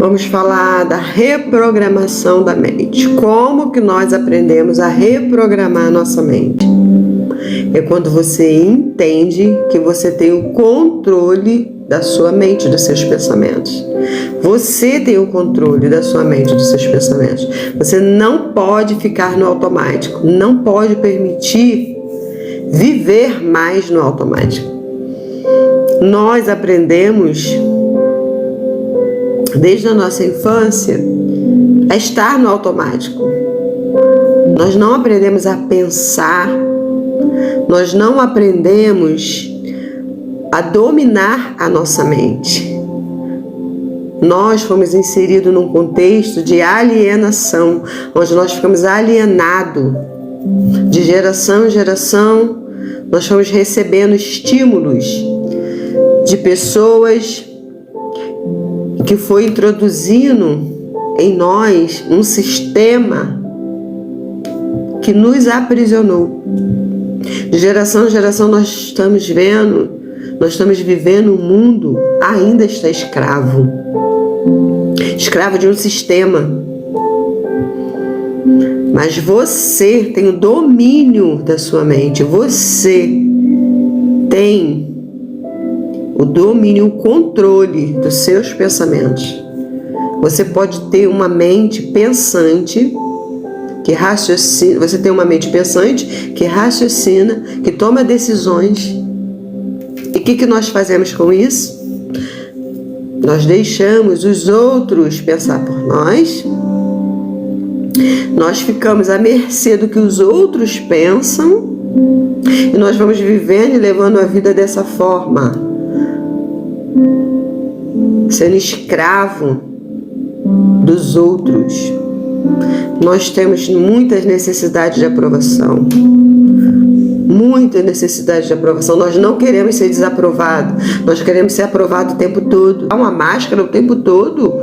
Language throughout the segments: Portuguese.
Vamos falar da reprogramação da mente. Como que nós aprendemos a reprogramar a nossa mente? É quando você entende que você tem o controle da sua mente, dos seus pensamentos. Você tem o controle da sua mente, dos seus pensamentos. Você não pode ficar no automático, não pode permitir viver mais no automático. Nós aprendemos desde a nossa infância a estar no automático. Nós não aprendemos a pensar, nós não aprendemos a dominar a nossa mente. Nós fomos inseridos num contexto de alienação, onde nós ficamos alienados. De geração em geração, nós fomos recebendo estímulos de pessoas que foi introduzindo em nós um sistema que nos aprisionou. De geração em geração nós estamos vivendo um mundo ainda está escravo de um sistema. Mas você tem o domínio da sua mente, você tem o domínio, o controle dos seus pensamentos. Você pode ter uma mente pensante que raciocina, você tem uma mente pensante que raciocina, que toma decisões. E o que nós fazemos com isso? Nós deixamos os outros pensar por nós. Nós ficamos à mercê do que os outros pensam. E nós vamos vivendo e levando a vida dessa forma, sendo escravo dos outros. Nós temos muitas necessidades de aprovação. Muita necessidade de aprovação. Nós não queremos ser desaprovados. Nós queremos ser aprovados o tempo todo. Há uma máscara o tempo todo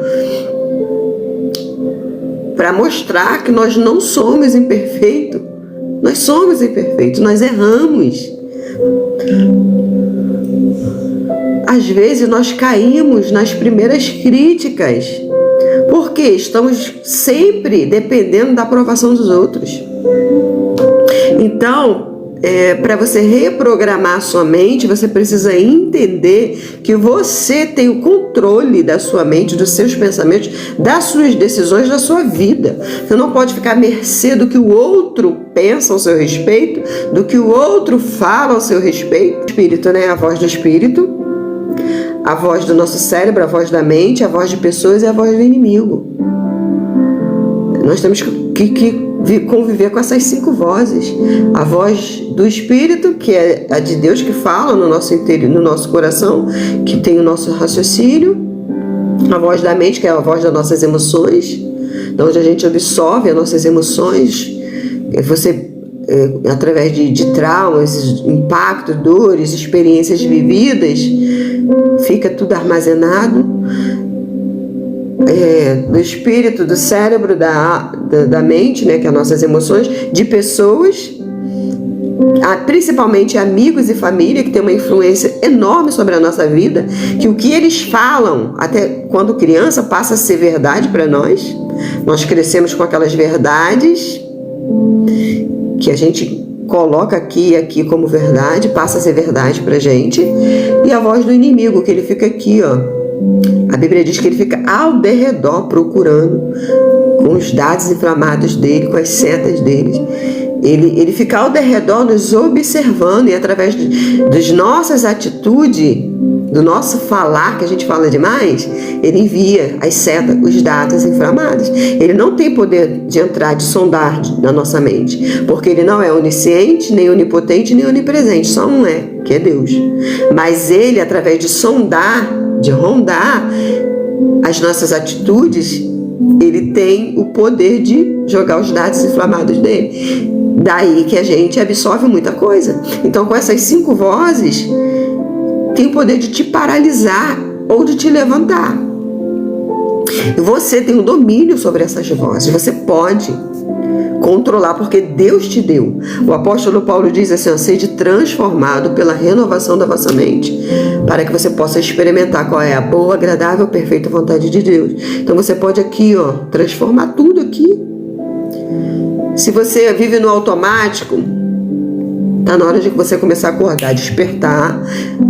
para mostrar que nós não somos imperfeitos. Nós somos imperfeitos. Nós erramos. Às vezes nós caímos nas primeiras críticas. Porque estamos sempre dependendo da aprovação dos outros. Então, para você reprogramar a sua mente, você precisa entender que você tem o controle da sua mente, dos seus pensamentos, das suas decisões, da sua vida. Você não pode ficar à mercê do que o outro pensa ao seu respeito, do que o outro fala ao seu respeito. O espírito, né? A voz do espírito, a voz do nosso cérebro, a voz da mente, a voz de pessoas e a voz do inimigo. Nós temos que conviver com essas 5 vozes. A voz do Espírito, que é a de Deus, que fala no nosso interior, no nosso coração, que tem o nosso raciocínio. A voz da mente, que é a voz das nossas emoções, de onde a gente absorve as nossas emoções. Você, através de traumas, impactos, dores, experiências vividas, fica tudo armazenado. Do espírito, do cérebro, da mente, né, que é as nossas emoções, de pessoas, principalmente amigos e família, que tem uma influência enorme sobre a nossa vida, que o que eles falam, até quando criança, passa a ser verdade para nós. Nós crescemos com aquelas verdades que a gente coloca aqui como verdade, passa a ser verdade pra gente. E a voz do inimigo, que ele fica aqui, ó. A Bíblia diz que ele fica ao derredor procurando, com os dados inflamados dele, com as setas dele. Ele fica ao derredor nos observando, e através das nossas atitudes, do nosso falar, que a gente fala demais, ele envia as setas, os dados inflamados. Ele não tem poder de entrar, de sondar na nossa mente, porque ele não é onisciente, nem onipotente, nem onipresente, só um que é Deus. Mas ele, através de sondar, de rondar as nossas atitudes, ele tem o poder de jogar os dados inflamados dele. Daí que a gente absorve muita coisa. Então, com essas 5 vozes, tem o poder de te paralisar ou de te levantar. Você tem o domínio sobre essas vozes. Você pode controlar, porque Deus te deu. O apóstolo Paulo diz assim: sede transformado pela renovação da vossa mente, para que você possa experimentar qual é a boa, agradável, perfeita vontade de Deus. Então você pode aqui, transformar tudo aqui. Se você vive no automático, está na hora de você começar a acordar, despertar,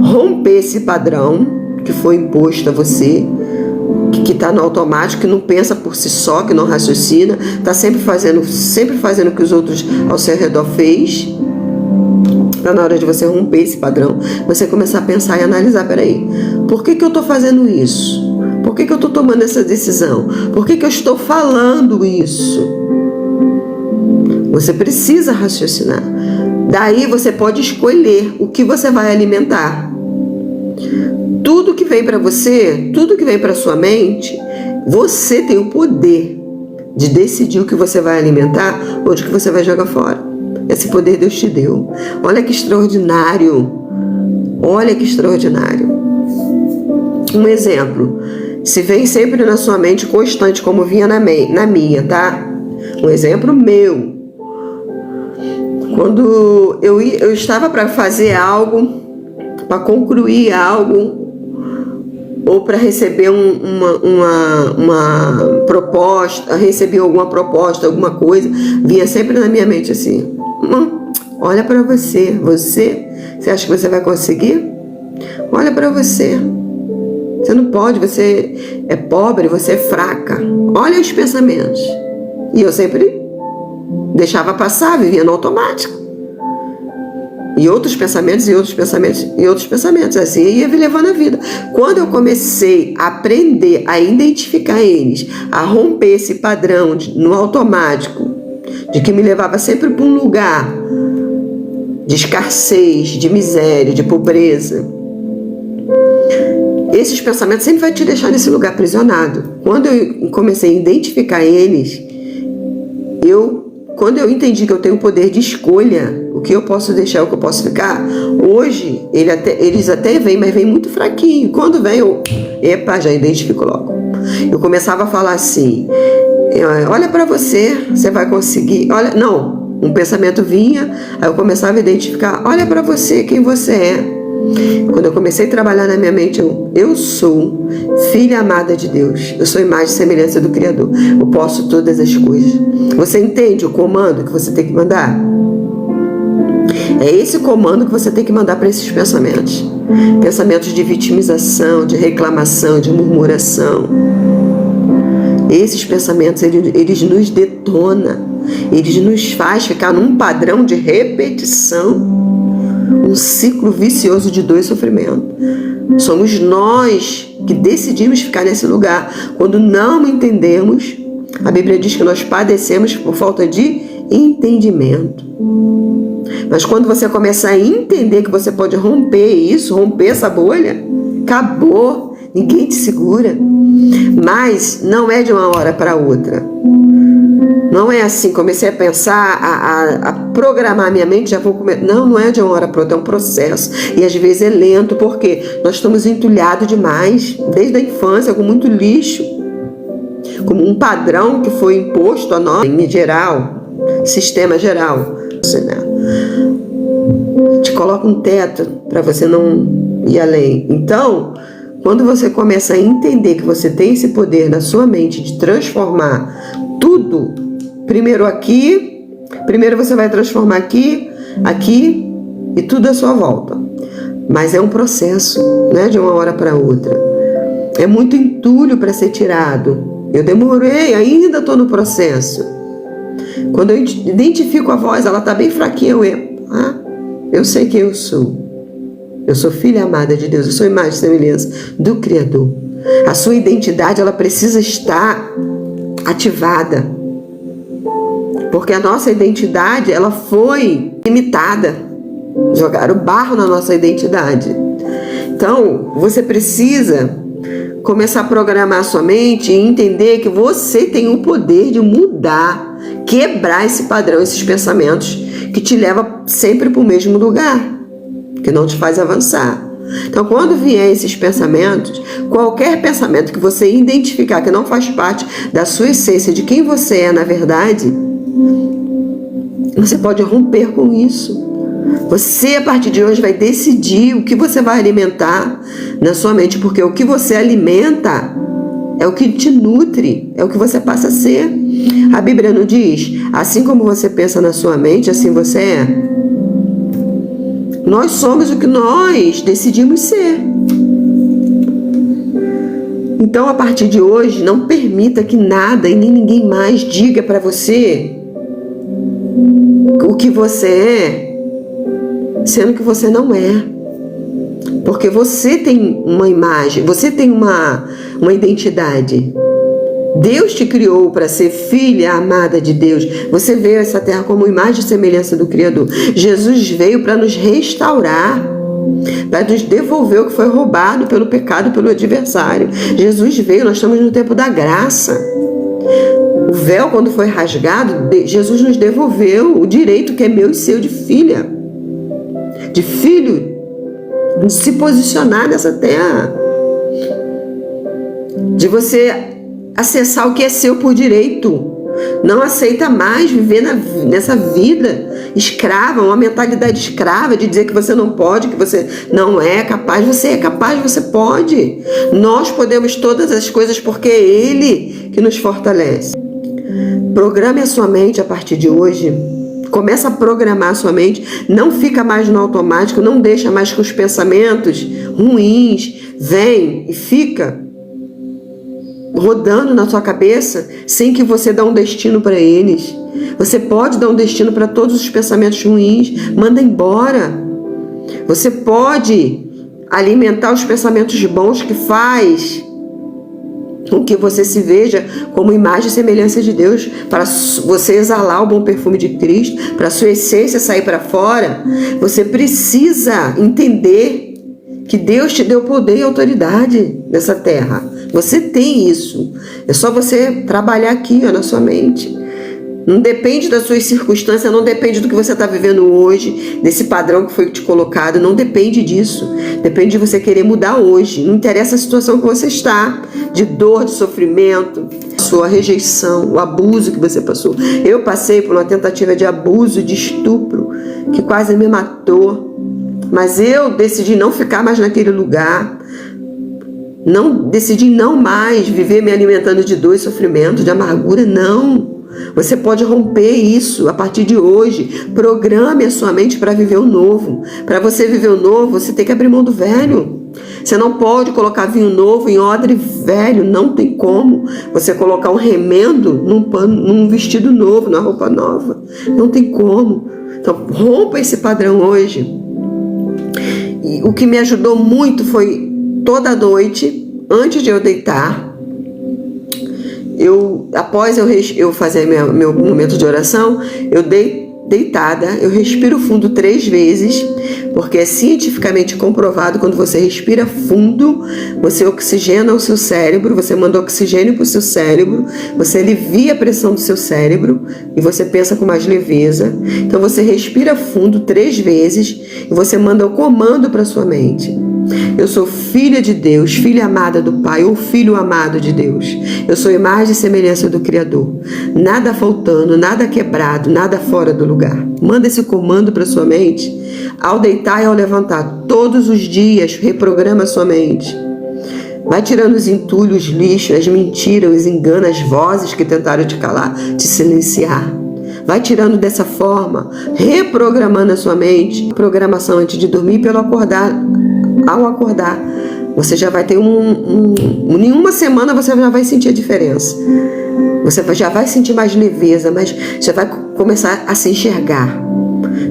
romper esse padrão que foi imposto a você, que está no automático, que não pensa por si só, que não raciocina, está sempre fazendo o que os outros ao seu redor fez. Está na hora de você romper esse padrão, você começar a pensar e analisar: peraí, por que eu estou fazendo isso? Por que eu estou tomando essa decisão? Por que eu estou falando isso? Você precisa raciocinar. Daí você pode escolher o que você vai alimentar. Tudo que vem para você, tudo que vem para sua mente, você tem o poder de decidir o que você vai alimentar ou o que você vai jogar fora. Esse poder Deus te deu. Olha que extraordinário. Olha que extraordinário. Um exemplo. Se vem sempre na sua mente constante, como vinha na minha, tá? Um exemplo meu. Quando eu estava para fazer algo, para concluir algo, ou para receber uma proposta, receber alguma proposta, alguma coisa, vinha sempre na minha mente assim: olha para você acha que você vai conseguir? Olha para você não pode, você é pobre, você é fraca. Olha os pensamentos. E eu sempre deixava passar, vivia no automático. E outros pensamentos, e outros pensamentos, e outros pensamentos. Assim ia me levando a vida. Quando eu comecei a aprender a identificar eles, a romper esse padrão no automático, de que me levava sempre para um lugar de escassez, de miséria, de pobreza, esses pensamentos sempre vão te deixar nesse lugar aprisionado. Quando eu comecei a identificar eles, quando eu entendi que eu tenho o poder de escolha, o que eu posso deixar, o que eu posso ficar, hoje eles até vêm, mas vêm muito fraquinho. Quando vem, já identifico logo. Eu começava a falar assim: olha para você vai conseguir. Olha, não, um pensamento vinha, aí eu começava a identificar: olha para você, quem você é. Quando eu comecei a trabalhar na minha mente, eu sou filha amada de Deus, eu sou imagem e semelhança do Criador, eu posso todas as coisas. Você entende o comando que você tem que mandar? É esse comando que você tem que mandar para esses pensamentos. Pensamentos de vitimização, de reclamação, de murmuração. Esses pensamentos, eles nos detonam, eles nos faz ficar num padrão de repetição, um ciclo vicioso de dor e sofrimento. Somos nós que decidimos ficar nesse lugar. Quando não entendemos, a Bíblia diz que nós padecemos por falta de entendimento. Mas quando você começar a entender que você pode romper isso, romper essa bolha, acabou, ninguém te segura. Mas não é de uma hora para outra. Não é assim, comecei a pensar, a programar minha mente, já vou comer. Não é de uma hora para outra, é um processo. E às vezes é lento, porque nós estamos entulhados demais, desde a infância, com muito lixo, como um padrão que foi imposto a nós, em geral, sistema geral. Te coloca um teto para você não ir além. Então, quando você começa a entender que você tem esse poder na sua mente de transformar tudo, primeiro você vai transformar aqui e tudo à sua volta. Mas é um processo, não é de uma hora para outra. É muito entulho para ser tirado. Eu demorei, ainda estou no processo. Quando eu identifico a voz, ela está bem fraquinha, eu sei quem eu sou. Eu sou filha amada de Deus, eu sou imagem e semelhança do Criador. A sua identidade, ela precisa estar ativada. Porque a nossa identidade, ela foi limitada. Jogaram barro na nossa identidade. Então, você precisa começar a programar a sua mente e entender que você tem o poder de mudar, quebrar esse padrão, esses pensamentos que te levam sempre para o mesmo lugar, que não te faz avançar. Então, quando vier esses pensamentos, qualquer pensamento que você identificar que não faz parte da sua essência, de quem você é na verdade, Você pode romper com isso. Você, a partir de hoje, vai decidir o que você vai alimentar na sua mente, porque o que você alimenta é o que te nutre, é o que você passa a ser. A Bíblia não diz, assim como você pensa na sua mente, assim você é. Nós somos o que nós decidimos ser. Então, a partir de hoje, não permita que nada e nem ninguém mais diga para você o que você é, sendo que você não é. Porque você tem uma imagem, você tem uma identidade. Deus te criou para ser filha amada de Deus. Você veio a essa terra como imagem e semelhança do Criador. Jesus veio para nos restaurar, para nos devolver o que foi roubado pelo pecado, pelo adversário. Jesus veio, nós estamos no tempo da graça. O véu, quando foi rasgado, Jesus nos devolveu o direito que é meu e seu de filha, de filho, de se posicionar nessa terra, de você acessar o que é seu por direito. Não aceita mais viver nessa vida escrava, uma mentalidade escrava de dizer que você não pode, que você não é capaz. Você é capaz, você pode. Nós podemos todas as coisas porque é Ele que nos fortalece. Programe a sua mente a partir de hoje. Começa a programar a sua mente. Não fica mais no automático. Não deixa mais que os pensamentos ruins vêm e fica rodando na sua cabeça sem que você dê um destino para eles. Você pode dar um destino para todos os pensamentos ruins. Manda embora. Você pode alimentar os pensamentos bons que faz com que você se veja como imagem e semelhança de Deus, para você exalar o bom perfume de Cristo, para a sua essência sair para fora. Você precisa entender que Deus te deu poder e autoridade nessa terra. Você tem isso. É só você trabalhar aqui, na sua mente. Não depende das suas circunstâncias, não depende do que você está vivendo hoje, desse padrão que foi te colocado, não depende disso. Depende de você querer mudar hoje. Não interessa a situação que você está, de dor, de sofrimento, sua rejeição, o abuso que você passou. Eu passei por uma tentativa de abuso, de estupro, que quase me matou. Mas eu decidi não ficar mais naquele lugar. Decidi não mais viver me alimentando de dor e sofrimento, de amargura, não. Você pode romper isso a partir de hoje. Programe a sua mente para viver o novo. Para você viver o novo, você tem que abrir mão do velho. Você não pode colocar vinho novo em odre velho, não tem como. Você colocar um remendo num vestido novo, numa roupa nova, não tem como. Então, rompa esse padrão hoje. E o que me ajudou muito foi toda noite, antes de eu deitar, após eu fazer meu momento de oração, eu deitada, eu respiro fundo 3 vezes, porque é cientificamente comprovado, quando você respira fundo, você oxigena o seu cérebro, você manda oxigênio para o seu cérebro, você alivia a pressão do seu cérebro e você pensa com mais leveza. Então você respira fundo 3 vezes e você manda o comando para sua mente. Eu sou filha de Deus, filha amada do Pai, ou filho amado de Deus. Eu sou imagem e semelhança do Criador. Nada faltando, nada quebrado, nada fora do lugar. Manda esse comando para sua mente. Ao deitar e ao levantar, todos os dias, reprograma a sua mente. Vai tirando os entulhos, os lixos, as mentiras, os enganos, as vozes que tentaram te calar, te silenciar. Vai tirando dessa forma, reprogramando a sua mente. Programação antes de dormir, ao acordar, você já vai ter em uma semana você já vai sentir a diferença. Você já vai sentir mais leveza, mas você vai começar a se enxergar.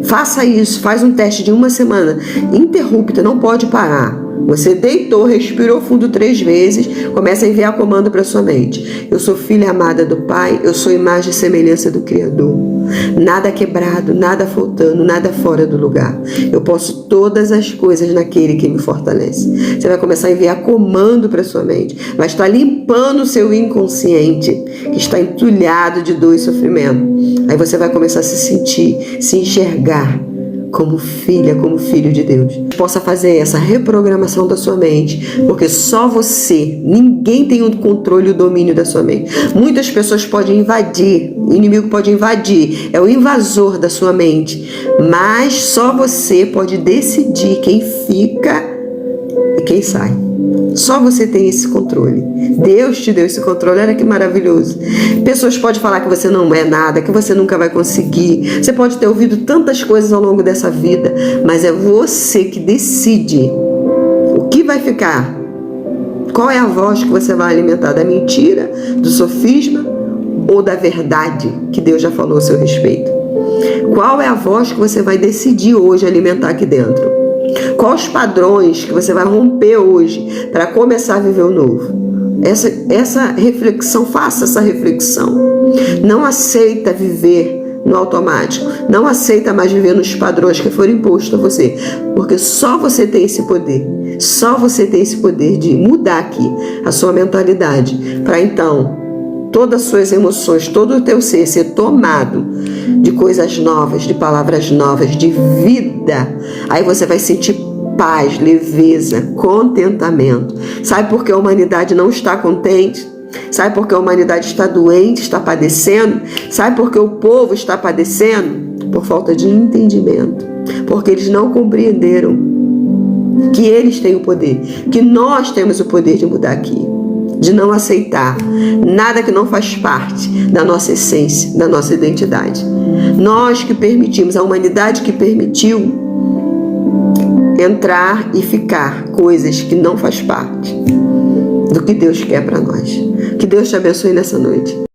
Faça isso, faz um teste de 1 semana, interrupta, não pode parar. Você deitou, respirou fundo 3 vezes, começa a enviar comando para sua mente. Eu sou filha amada do Pai, eu sou imagem e semelhança do Criador. Nada quebrado, nada faltando, nada fora do lugar. Eu posso todas as coisas naquele que me fortalece. Você vai começar a enviar comando para sua mente. Vai estar limpando o seu inconsciente, que está entulhado de dor e sofrimento. Aí você vai começar a se sentir, se enxergar como filha, como filho de Deus. Possa fazer essa reprogramação da sua mente, porque só você, ninguém tem o controle e o domínio da sua mente. Muitas pessoas podem invadir, o inimigo pode invadir, é o invasor da sua mente, mas só você pode decidir quem fica e quem sai. Só você tem esse controle. Deus te deu esse controle, olha que maravilhoso. Pessoas podem falar que você não é nada, que você nunca vai conseguir. Você pode ter ouvido tantas coisas ao longo dessa vida, mas é você que decide o que vai ficar. Qual é a voz que você vai alimentar? Da mentira, do sofisma ou da verdade que Deus já falou a seu respeito? Qual é a voz que você vai decidir hoje alimentar aqui dentro? Quais os padrões que você vai romper hoje para começar a viver o novo? Essa reflexão, faça essa reflexão. Não aceita viver no automático. Não aceita mais viver nos padrões que foram impostos a você. Porque só você tem esse poder. Só você tem esse poder de mudar aqui a sua mentalidade. Para então, todas as suas emoções, todo o teu ser tomado de coisas novas, de palavras novas, de vida. Aí você vai sentir paz, leveza, contentamento. Sabe por que a humanidade não está contente? Sabe por que a humanidade está doente, está padecendo? Sabe por que o povo está padecendo? Por falta de entendimento. Porque eles não compreenderam que eles têm o poder, que nós temos o poder de mudar aqui. De não aceitar nada que não faz parte da nossa essência, da nossa identidade. Nós que permitimos, a humanidade que permitiu entrar e ficar coisas que não faz parte do que Deus quer para nós. Que Deus te abençoe nessa noite.